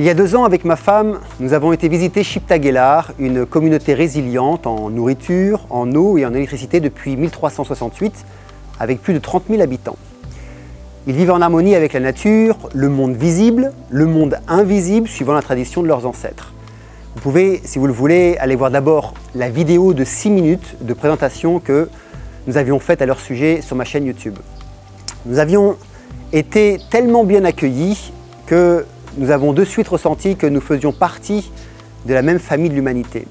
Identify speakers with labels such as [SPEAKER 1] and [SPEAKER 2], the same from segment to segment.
[SPEAKER 1] y a 2 ans, avec ma femme, nous avons été visiter Shiptaghelar, une communauté résiliente en nourriture, en eau et en électricité depuis 1368, avec plus de 30 000 habitants. Ils vivent en harmonie avec la nature, le monde visible, le monde invisible, suivant la tradition de leurs ancêtres. Vous pouvez, si vous le voulez, aller voir d'abord la vidéo de 6 minutes de présentation que nous avions faite à leur sujet sur ma chaîne YouTube. Nous avions été tellement bien accueillis que nous avons de suite ressenti que nous faisions partie de la même famille de l'humanité.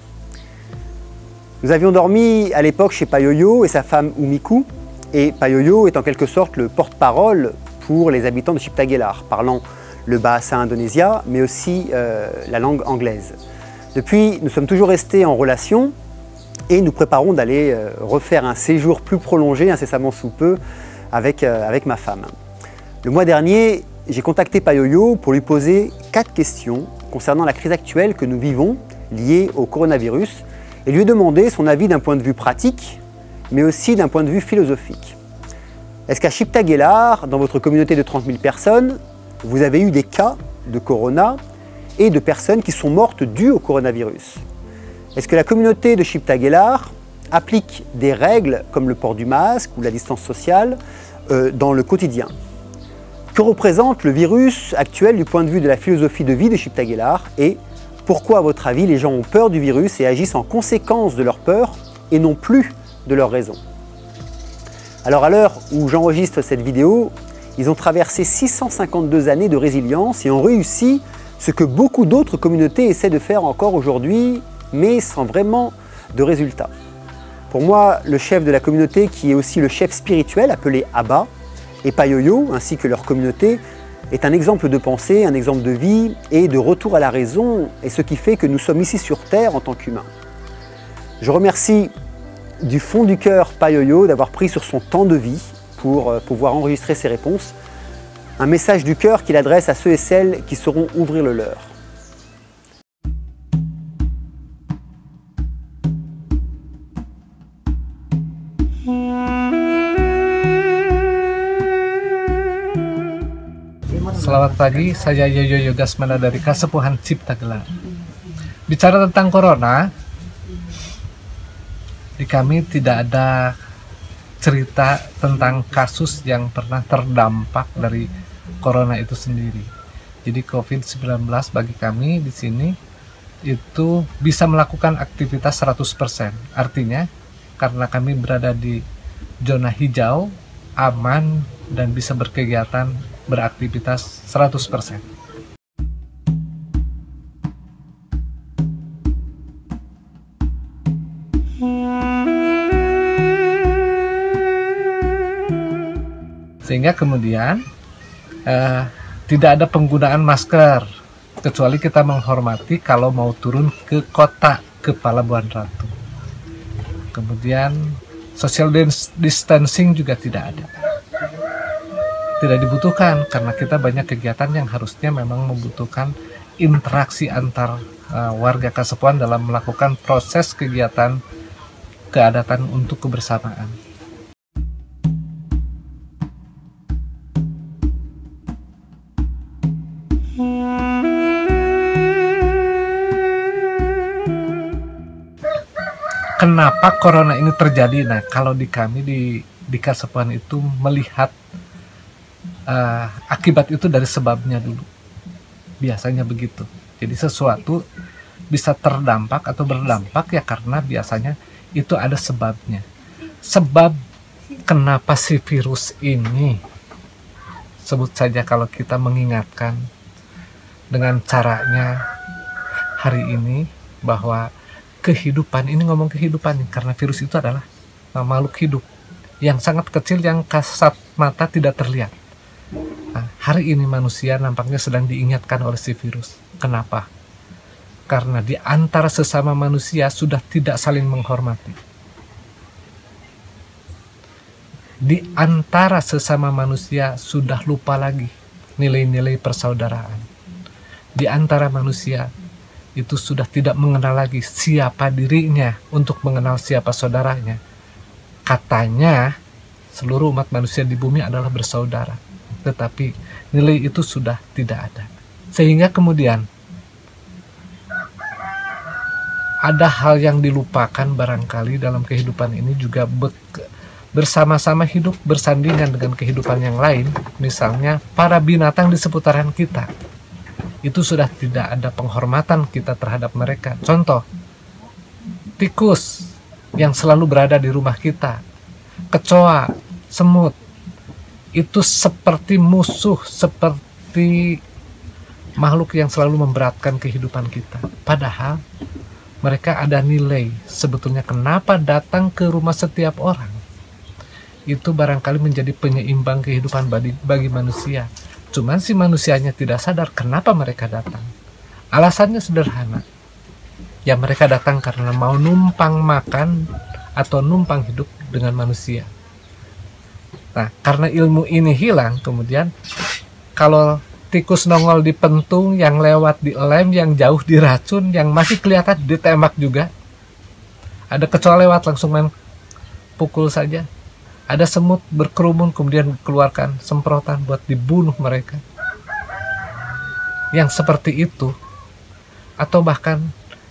[SPEAKER 1] Nous avions dormi à l'époque chez Payoyo et sa femme Umiku, et Payoyo est en quelque sorte le porte-parole pour les habitants de Shiptaghelar, parlant le bahasa indonésien, mais aussi la langue anglaise. Depuis, nous sommes toujours restés en relation et nous préparons d'aller refaire un séjour plus prolongé, incessamment sous peu, avec ma femme. Le mois dernier, j'ai contacté Payoyo pour lui poser 4 questions concernant la crise actuelle que nous vivons, liée au coronavirus, et lui ai demandé son avis d'un point de vue pratique, mais aussi d'un point de vue philosophique. Est-ce qu'à Shiptaghelar, dans votre communauté de 30 000 personnes, vous avez eu des cas de corona et de personnes qui sont mortes dues au coronavirus? Est-ce que la communauté de Shiptaghelar applique des règles comme le port du masque ou la distance sociale dans le quotidien? Que représente le virus actuel du point de vue de la philosophie de vie de Shiptaghelar et pourquoi, à votre avis, les gens ont peur du virus et agissent en conséquence de leur peur et non plus de leur raison? Alors à l'heure où j'enregistre cette vidéo, ils ont traversé 652 années de résilience et ont réussi ce que beaucoup d'autres communautés essaient de faire encore aujourd'hui, mais sans vraiment de résultats. Pour moi, le chef de la communauté, qui est aussi le chef spirituel, appelé Abba, et Payoyo, ainsi que leur communauté, est un exemple de pensée, un exemple de vie et de retour à la raison, et ce qui fait que nous sommes ici sur Terre en tant qu'humains. Je remercie du fond du cœur Payoyo d'avoir pris sur son temps de vie pour pouvoir enregistrer ses réponses. Un message du cœur qu'il adresse à ceux et celles qui sauront ouvrir le leur.
[SPEAKER 2] Selamat pagi, saya Yoyo Yogasmana dari Kasepuhan Shiptaghelar. Bicara tentang corona, di kami tidak ada cerita tentang kasus yang pernah terdampak dari corona itu sendiri. Jadi COVID-19 bagi kami di sini itu bisa melakukan aktivitas 100%. Artinya karena kami berada di zona hijau, aman dan bisa berkegiatan, beraktivitas 100%. Sehingga kemudian tidak ada penggunaan masker kecuali kita menghormati kalau mau turun ke kota, ke Palabuhan Ratu. Kemudian social distancing juga tidak ada, tidak dibutuhkan karena kita banyak kegiatan yang harusnya memang membutuhkan interaksi antar warga Kasepuhan dalam melakukan proses kegiatan keadatan untuk kebersamaan. Kenapa corona ini terjadi? Nah, kalau di kami di Kasepuhan itu melihat akibat itu dari sebabnya dulu. Biasanya begitu. Jadi sesuatu bisa terdampak atau berdampak ya karena biasanya itu ada sebabnya. Sebab kenapa si virus ini, sebut saja kalau kita mengingatkan dengan caranya hari ini bahwa kehidupan, ini ngomong kehidupan karena virus itu adalah makhluk hidup yang sangat kecil yang kasat mata tidak terlihat. Nah, hari ini manusia nampaknya sedang diingatkan oleh si virus. Kenapa? Karena di antara sesama manusia sudah tidak saling menghormati. Di antara sesama manusia sudah lupa lagi nilai-nilai persaudaraan. Di antara manusia itu sudah tidak mengenal lagi siapa dirinya untuk mengenal siapa saudaranya. Katanya seluruh umat manusia di bumi adalah bersaudara, tetapi nilai itu sudah tidak ada. Sehingga kemudian ada hal yang dilupakan barangkali dalam kehidupan ini juga bersama-sama hidup bersandingan dengan kehidupan yang lain. Misalnya para binatang di seputaran kita, itu sudah tidak ada penghormatan kita terhadap mereka. Contoh, tikus yang selalu berada di rumah kita, kecoa, semut, itu seperti musuh, seperti makhluk yang selalu memberatkan kehidupan kita. Padahal mereka ada nilai sebetulnya kenapa datang ke rumah setiap orang. Itu barangkali menjadi penyeimbang kehidupan bagi manusia. Cuman si manusianya tidak sadar kenapa mereka datang. Alasannya sederhana. Ya mereka datang karena mau numpang makan atau numpang hidup dengan manusia. Nah, karena ilmu ini hilang, kemudian kalau tikus nongol di pentung, yang lewat di lem, yang jauh diracun, yang masih kelihatan ditembak juga. Ada kecoa lewat langsung main pukul saja. Ada semut berkerumun kemudian keluarkan semprotan buat dibunuh mereka. Yang seperti itu, atau bahkan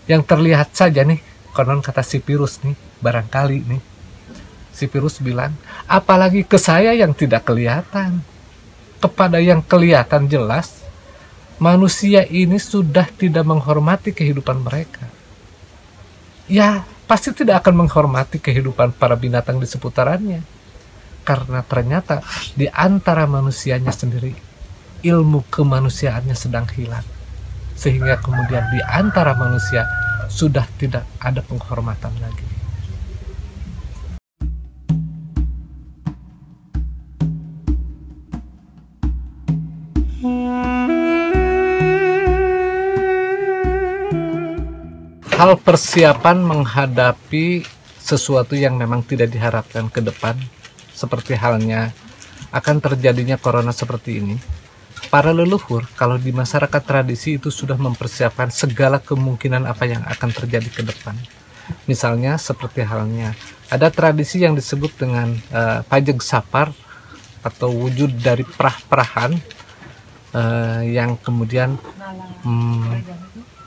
[SPEAKER 2] yang terlihat saja nih, konon kata si virus nih, barangkali nih, si virus bilang, apalagi ke saya yang tidak kelihatan. Kepada yang kelihatan jelas, manusia ini sudah tidak menghormati kehidupan mereka. Ya, pasti tidak akan menghormati kehidupan para binatang di seputarannya. Karena ternyata di antara manusianya sendiri, ilmu kemanusiaannya sedang hilang. Sehingga kemudian di antara manusia sudah tidak ada penghormatan lagi. Hal persiapan menghadapi sesuatu yang memang tidak diharapkan ke depan, seperti halnya akan terjadinya corona seperti ini. Para leluhur, kalau di masyarakat tradisi itu sudah mempersiapkan segala kemungkinan apa yang akan terjadi ke depan. Misalnya seperti halnya, ada tradisi yang disebut dengan pajeg sapar, atau wujud dari perah-perahan, yang kemudian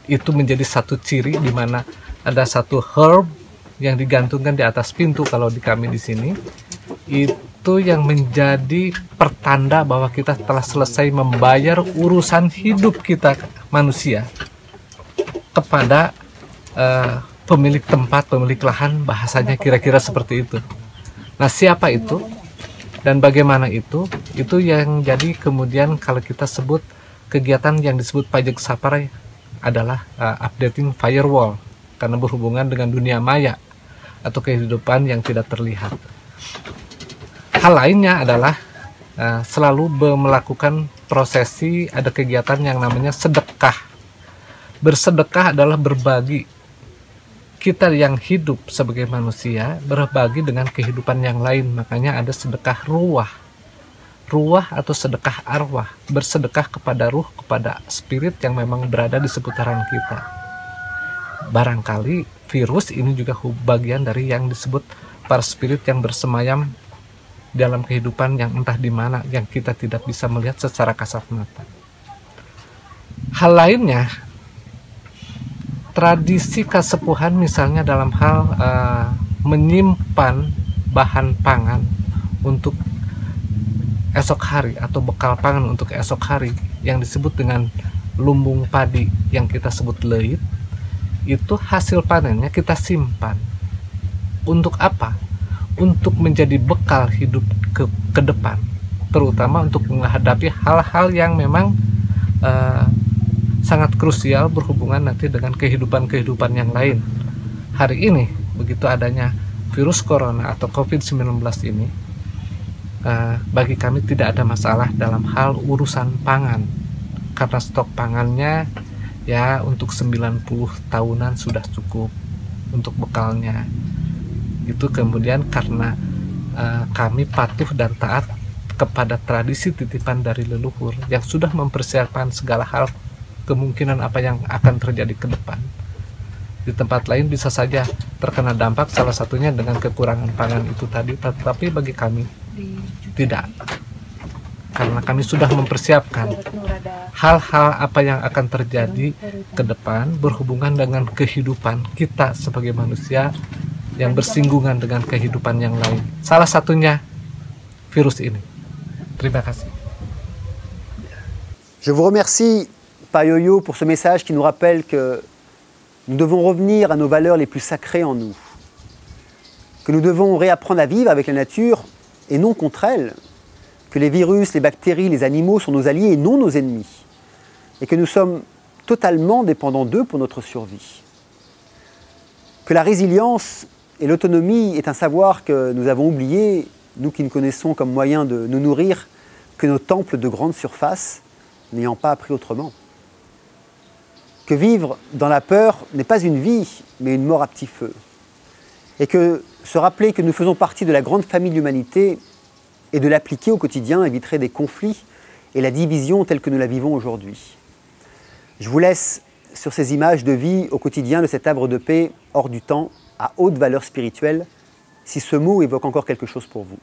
[SPEAKER 2] itu menjadi satu ciri di mana ada satu herb yang digantungkan di atas pintu kalau di kami di sini. Itu yang menjadi pertanda bahwa kita telah selesai membayar urusan hidup kita manusia kepada pemilik tempat, pemilik lahan, bahasanya kira-kira seperti itu. Nah, siapa itu dan bagaimana itu yang jadi kemudian kalau kita sebut kegiatan yang disebut pajeg sapar adalah updating firewall, karena berhubungan dengan dunia maya atau kehidupan yang tidak terlihat. Hal lainnya adalah selalu melakukan prosesi, ada kegiatan yang namanya sedekah. Bersedekah adalah berbagi. Kita yang hidup sebagai manusia berbagi dengan kehidupan yang lain, makanya ada sedekah ruah. Ruah atau sedekah arwah, bersedekah kepada ruh, kepada spirit yang memang berada di seputaran kita. Barangkali virus ini juga bagian dari yang disebut para spirit yang bersemayam dalam kehidupan yang entah di mana, yang kita tidak bisa melihat secara kasat mata. Hal lainnya, tradisi kasepuhan misalnya dalam hal menyimpan bahan pangan untuk esok hari atau bekal pangan untuk esok hari yang disebut dengan lumbung padi yang kita sebut leit, itu hasil panennya kita simpan. Untuk apa? Untuk menjadi bekal hidup ke depan, terutama untuk menghadapi hal-hal yang memang sangat krusial berhubungan nanti dengan kehidupan yang lain. Hari ini begitu adanya virus corona atau COVID-19 ini, bagi kami tidak ada masalah dalam hal urusan pangan, karena stok pangannya ya untuk 90 tahunan sudah cukup untuk bekalnya. Itu kemudian karena kami patuh dan taat kepada tradisi titipan dari leluhur yang sudah mempersiapkan segala hal kemungkinan apa yang akan terjadi ke depan. Di tempat lain bisa saja terkena dampak, salah satunya dengan kekurangan pangan itu tadi, tetapi bagi kami tidak. karena kami sudah mempersiapkan hal-hal apa yang akan terjadi ke depan berhubungan dengan kehidupan kita sebagai manusia yang bersinggungan dengan kehidupan yang lain. Salah satunya virus ini. Terima kasih.
[SPEAKER 1] Je vous remercie, Pa Yoyo, pour ce message qui nous rappelle que nous devons revenir à nos valeurs les plus sacrées en nous. Que nous devons réapprendre à vivre avec la nature et non contre elle. Que les virus, les bactéries, les animaux sont nos alliés et non nos ennemis. Et que nous sommes totalement dépendants d'eux pour notre survie. Que la résilience et l'autonomie est un savoir que nous avons oublié, nous qui ne connaissons comme moyen de nous nourrir que nos temples de grande surface, n'ayant pas appris autrement. Que vivre dans la peur n'est pas une vie, mais une mort à petit feu. Et que se rappeler que nous faisons partie de la grande famille de l'humanité et de l'appliquer au quotidien éviterait des conflits et la division telle que nous la vivons aujourd'hui. Je vous laisse sur ces images de vie au quotidien de cet havre de paix hors du temps, à haute valeur spirituelle, si ce mot évoque encore quelque chose pour vous.